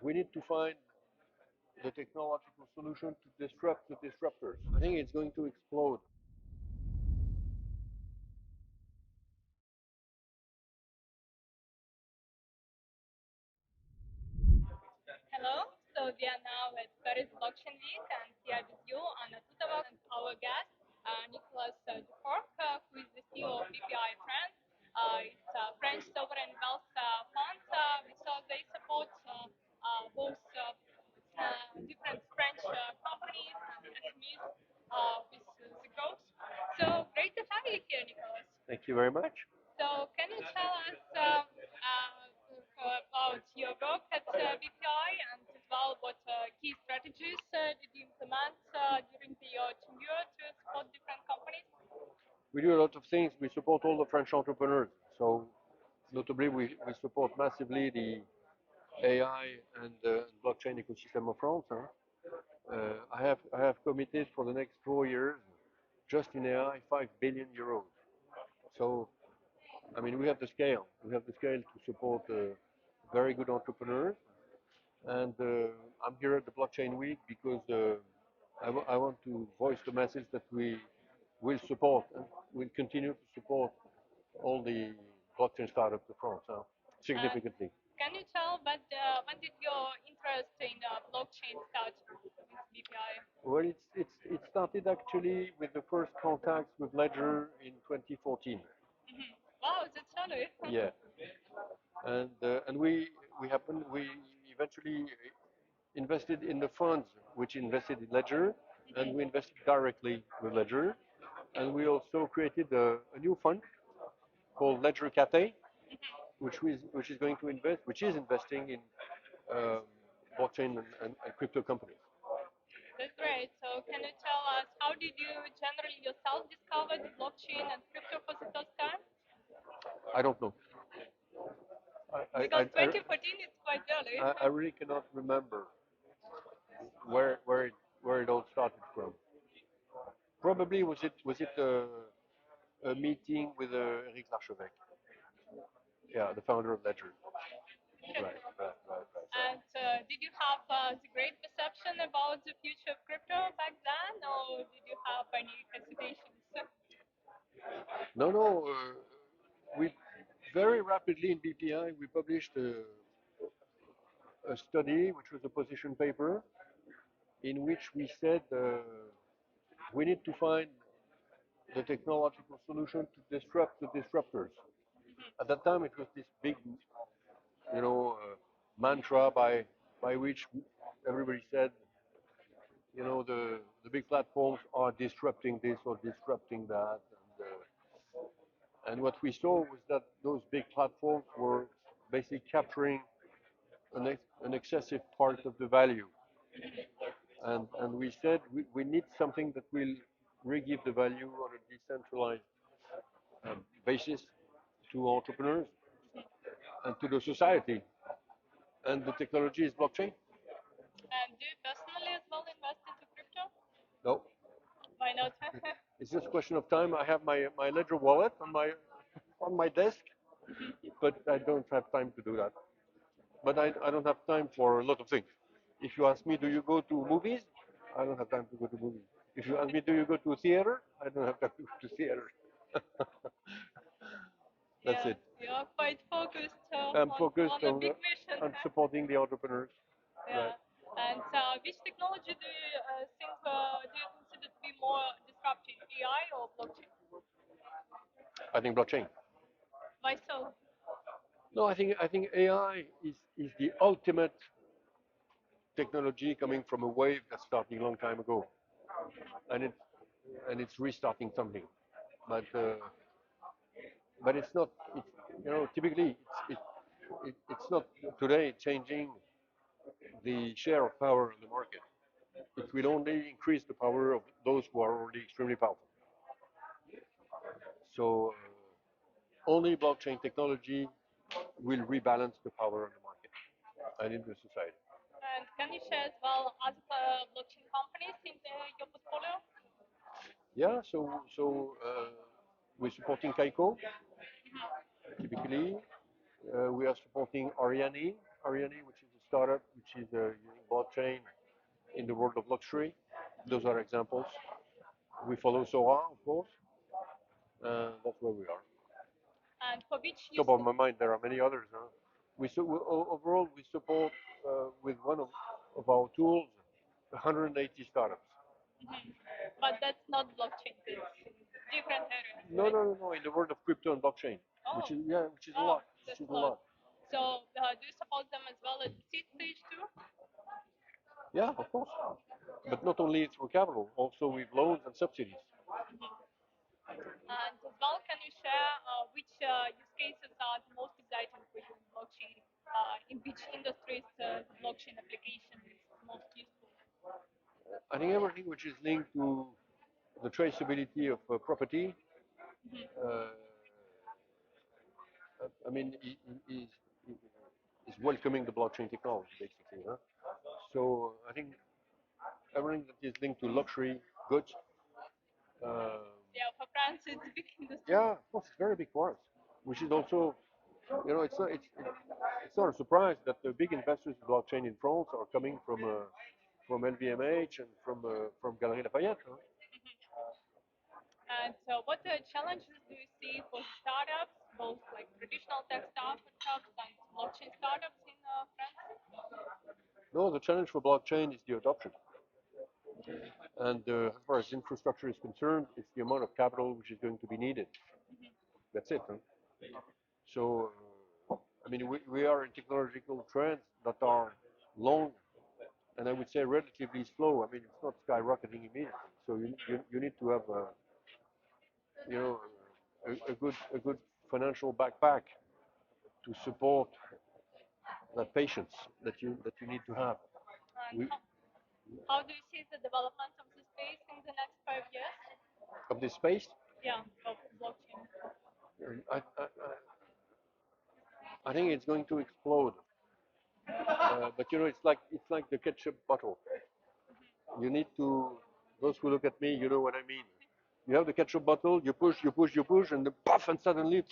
we need to find the technological solution to disrupt the disruptors. I think it's going to explode. Hello, so we are now at Paris Blockchain Week and here with you, Anna Tutova, and our guest, Nicolas Dufourcq, who is the CEO of Bpifrance. It's a French sovereign wealth fund, so they support both different French companies and SMEs with the growth. So great to have you here, Nicolas. Thank you very much. So can you tell us about your work at BPI and as well what key strategies did you implement during your tenure to support different companies? We do a lot of things. We support all the French entrepreneurs. So, notably, we support massively the AI and blockchain ecosystem of France. Huh? I have committed for the next 4 years, just in AI, 5 billion euros. So, I mean, we have the scale. We have the scale to support very good entrepreneurs. And I'm here at the Blockchain Week because I want to voice the message that we will support and will continue to support all the blockchain startups of France significantly. Can you tell when did your interest in blockchain start with BPI? Well, it started actually with the first contacts with Ledger in 2014. Wow, that's early. Yeah, and we eventually invested in the funds which invested in Ledger, and we invested directly with Ledger, and we also created a new fund called Ledger Cathay, which is going to invest, which is investing in blockchain and crypto companies. That's great. So can you tell us how did you generally yourself discover the blockchain and crypto for the first time? I don't know. Because 2014 is quite early. I really cannot remember where it all started from. Probably was it a meeting with Eric Larchevêque? Yeah, the founder of Ledger. Right. And did you have the great perception about the future of crypto back then, or did you have any hesitations? No. We very rapidly in BPI we published a study which was a position paper in which we said we need to find the technological solution to disrupt the disruptors. At that time, it was this big, mantra by which everybody said, the big platforms are disrupting this or disrupting that, and what we saw was that those big platforms were basically capturing an excessive part of the value, and we said we need something that will re-give the value on a decentralized basis to entrepreneurs and to the society. And the technology is blockchain. And do you personally as well invest into crypto? No. Why not? It's just a question of time. I have my Ledger wallet on my desk, but I don't have time to do that. But I don't have time for a lot of things. If you ask me, do you go to movies? I don't have time to go to movies. If you ask me, do you go to theater? I don't have time to go to theater. That's it. You are quite focused I'm focused on a big mission. on supporting the entrepreneurs. Yeah. Right. And which technology do you do you consider to be more disruptive, AI or blockchain? I think blockchain. Why so? No, I think AI is the ultimate technology coming from a wave that's starting a long time ago, and it's restarting something, but it's not. Typically it's not today changing the share of power in the market. It will only increase the power of those who are already extremely powerful. So only blockchain technology will rebalance the power in the market and in the society. And can you share as well other blockchain companies in your portfolio? Yeah, so we're supporting Kaiko, typically. We are supporting Ariane, which is a startup which which is using blockchain in the world of luxury. Those are examples. We follow Sora, of course. That's where we are. And for which Top of my mind, there are many others. Huh? Overall, we support with one of our tools 180 startups. But that's not blockchain. It's different areas. No, Right? no, no, no. In the world of crypto and blockchain, which is which is a lot. That's Which is a a lot. lot. So do you support them as well at seed stage too? Yeah, of course. But not only through capital, also with loans and subsidies. And as well, can you share which use cases are the most exciting for you in blockchain? In which industries the blockchain application is most useful? I think everything which is linked to the traceability of property, uh, I mean, is welcoming the blockchain technology, basically. Huh? So I think everything that is linked to luxury goods. Uh, Yeah, for France, it's a big industry. yeah, of course, it's very big for us, which is also, it's not a surprise that the big investors in blockchain in France are coming from LVMH and from Galeries Lafayette. Huh? And so, what challenges do you see for startups, both like traditional tech startups and blockchain startups in France? No, the challenge for blockchain is the adoption. And as far as infrastructure is concerned, it's the amount of capital which is going to be needed. That's it. Huh? So, I mean, we are in technological trends that are long and I would say relatively slow. I mean, it's not skyrocketing immediately. So you need to have you know a good financial backpack to support that patience that you need to have. And We, how do you see the development of the space in the next 5 years? of this space, Yeah, of blockchain. I think it's going to explode. But it's like the ketchup bottle. You need to. Those who look at me, you know what I mean. You have the ketchup bottle. You push, you push, you push, and the puff, and suddenly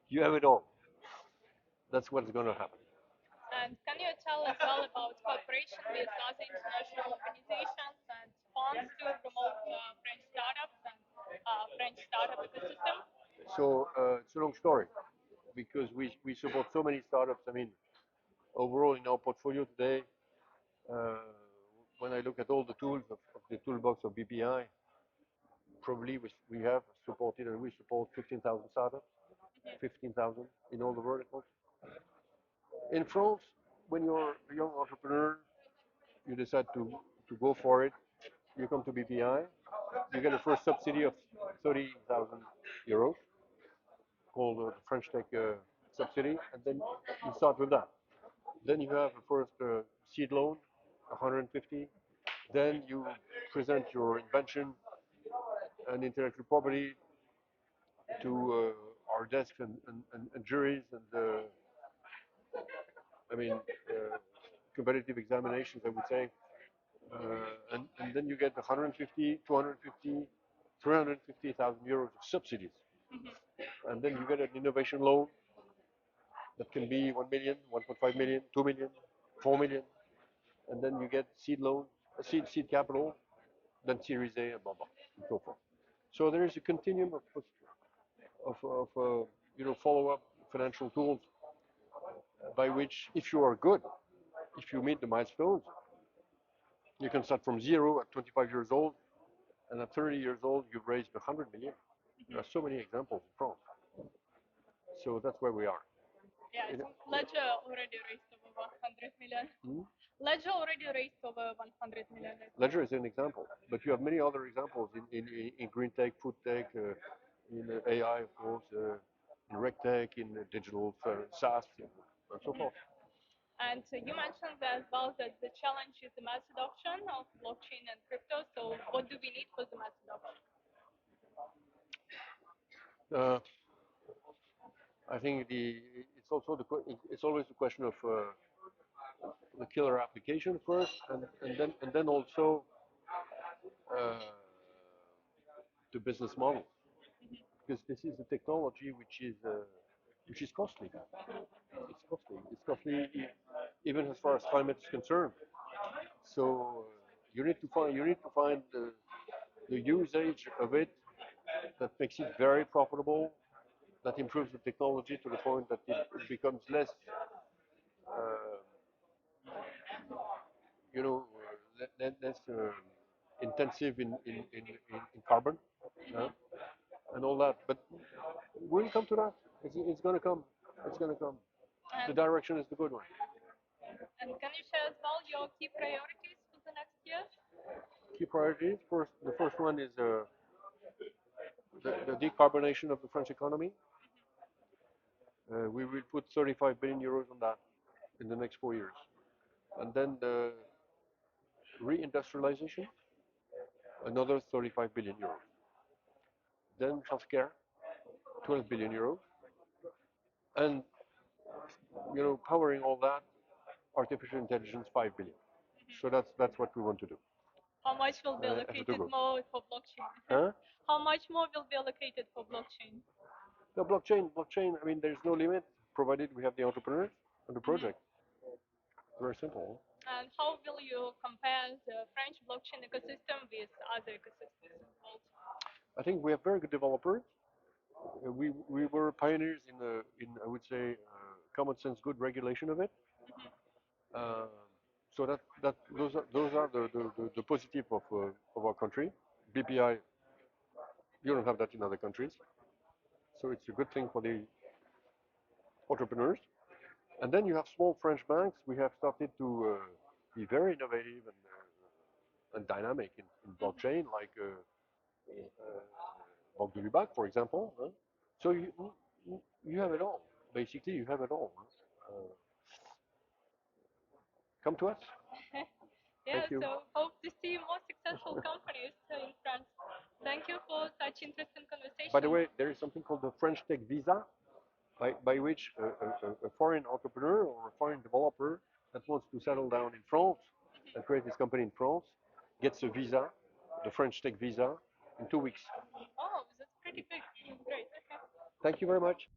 you have it all. That's what's going to happen. And can you tell as well about cooperation with other international organizations and funds to promote French startups and French startup ecosystem? So it's a long story because we support so many startups. I mean, overall in our portfolio today, uh, when I look at all the tools of the toolbox of BPI, probably we have supported and we support 15,000 startups, 15,000 in all the verticals. In France, when you're a young entrepreneur, you decide to go for it. You come to BPI, you get a first subsidy of 30,000 euros called the French Tech subsidy, and then you start with that. Then you have a first seed loan, 150. Then you present your invention and intellectual property to our desks and juries and I mean competitive examinations, I would say. And then you get 150, 250, 350,000 euros of subsidies. And then you get an innovation loan that can be 1 million, 1.5 million, 2 million, 4 million. And then you get seed loan, seed capital, then Series A and blah, blah, and so forth. So there is a continuum of follow-up financial tools by which, if you are good, if you meet the milestones, you can start from zero at 25 years old, and at 30 years old, you've raised 100 million. There are so many examples in France. So that's where we are. Yeah, I think Ledger already raised over 100 million. Hmm? Ledger already raised over 100 million. Ledger is an example, but you have many other examples in green tech, food tech, in AI, of course, in reg tech, in digital SaaS, and so forth. And you mentioned as well that the challenge is the mass adoption of blockchain and crypto. So what do we need for the mass adoption? Uh, I think it's always a question of the killer application first, and then also uh, the business model, because this is a technology which is costly. It's costly. It's costly even as far as climate is concerned. So you need to find the usage of it that makes it very profitable, that improves the technology to the point that it becomes less, you know, less intensive in carbon, uh, and all that. But we'll come to that. It's going to come. It's going to come. The direction is the good one. And can you share as well your key priorities for the next years? Key priorities. First, the first one is the decarbonation of the French economy. We will put 35 billion euros on that in the next 4 years. And then the reindustrialization, another 35 billion euros. Then healthcare, 12 billion euros. And, powering all that, artificial intelligence, 5 billion. So that's what we want to do. How much will be allocated more for blockchain? Huh? How much more will be allocated for blockchain? The blockchain, I mean, there's no limit provided we have the entrepreneurs and the project. Very simple. And how will you compare the French blockchain ecosystem with other ecosystems in the world? I think we have very good developers. We were pioneers in I would say common sense good regulation of it. Uh, so that those are the positive of our country. BPI, you don't have that in other countries, so it's a good thing for the entrepreneurs. And then you have small French banks. We have started to be very innovative and dynamic in blockchain, like Banque de Lubac, for example. Huh? So you have it all. Basically, you have it all. Huh? Come to us. Yeah, Thank you. so hope to see more successful companies in France. Thank you for such interesting conversation. By the way, there is something called the French Tech Visa, by which a foreign entrepreneur or a foreign developer that wants to settle down in France and create this company in France gets a visa, the French Tech Visa, in 2 weeks. Oh, that's pretty big. Great. Okay. Thank you very much.